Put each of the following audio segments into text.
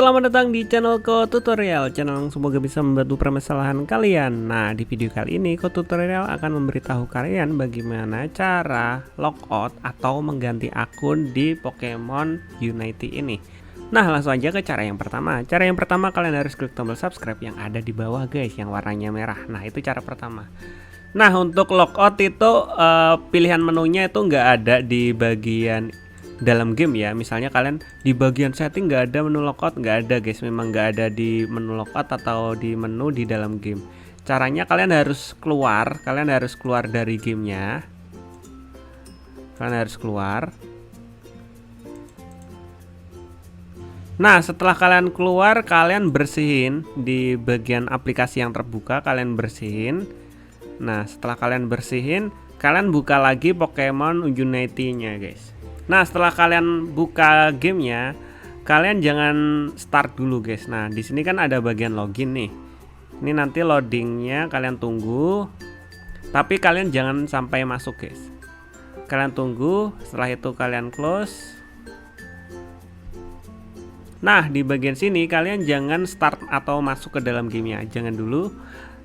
Selamat datang di channel Ko Tutorial, channel yang semoga bisa membantu permasalahan kalian. Nah, di video kali ini Ko Tutorial akan memberitahu kalian bagaimana cara logout atau mengganti akun di Pokemon Unity ini. Nah, langsung aja ke cara yang pertama. Cara yang pertama, kalian harus klik tombol subscribe yang ada di bawah guys, yang warnanya merah. Nah, itu cara pertama. Nah, untuk logout itu pilihan menunya itu nggak ada di bagian dalam game ya. Misalnya kalian di bagian setting nggak ada menu logout, nggak ada guys, memang nggak ada di menu logout atau di menu di dalam game. Caranya kalian harus keluar dari gamenya. Kalian harus keluar. Nah, setelah kalian keluar, kalian bersihin di bagian aplikasi yang terbuka, kalian bersihin. Nah, setelah kalian bersihin, kalian buka lagi Pokemon Unity-nya guys. Nah, setelah kalian buka gamenya, kalian jangan start dulu guys. Nah, di sini kan ada bagian login nih. Ini nanti loadingnya kalian tunggu, tapi kalian jangan sampai masuk guys. Kalian tunggu, setelah itu kalian close. Nah, di bagian sini kalian jangan start atau masuk ke dalam gamenya, jangan dulu.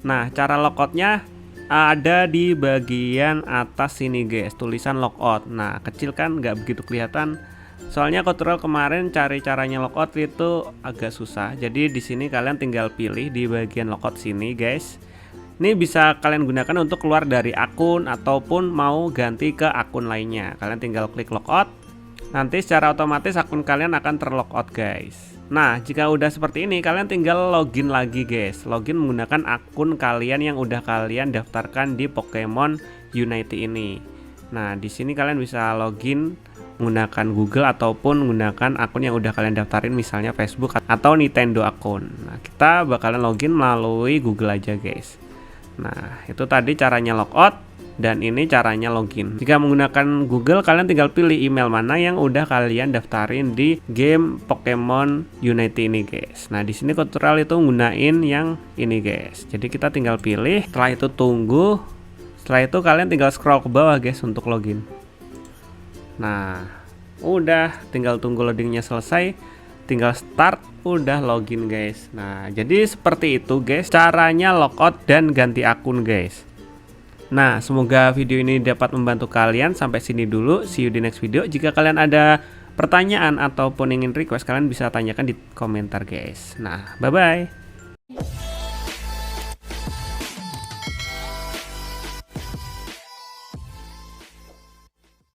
Nah, cara logoutnya ada di bagian atas sini guys, tulisan logout. Nah, kecil kan, nggak begitu kelihatan. Soalnya Tutorial kemarin cari caranya logout itu agak susah. Jadi di sini kalian tinggal pilih di bagian logout sini guys. Ini bisa kalian gunakan untuk keluar dari akun ataupun mau ganti ke akun lainnya. Kalian tinggal klik logout. Nanti secara otomatis akun kalian akan terlogout guys. Nah, jika udah seperti ini, kalian tinggal login lagi guys. Login menggunakan akun kalian yang udah kalian daftarkan di Pokemon Unity ini. Nah, di sini kalian bisa login menggunakan Google ataupun menggunakan akun yang udah kalian daftarin, misalnya Facebook atau Nintendo akun. Nah, kita bakalan login melalui Google aja guys. Nah, itu tadi caranya logout. Dan ini caranya login. Jika menggunakan Google, kalian tinggal pilih email mana yang udah kalian daftarin di game Pokemon Unity ini guys. Nah, di sini Tutorial itu gunain yang ini guys. Jadi kita tinggal pilih, setelah itu tunggu. Setelah itu kalian tinggal scroll ke bawah guys untuk login. Nah, udah tinggal tunggu loadingnya selesai. Tinggal start, udah login guys. Nah, jadi seperti itu guys caranya logout dan ganti akun guys. Nah, semoga video ini dapat membantu kalian. Sampai sini dulu, see you di next video. Jika kalian ada pertanyaan ataupun ingin request, kalian bisa tanyakan di komentar guys. Nah, bye-bye.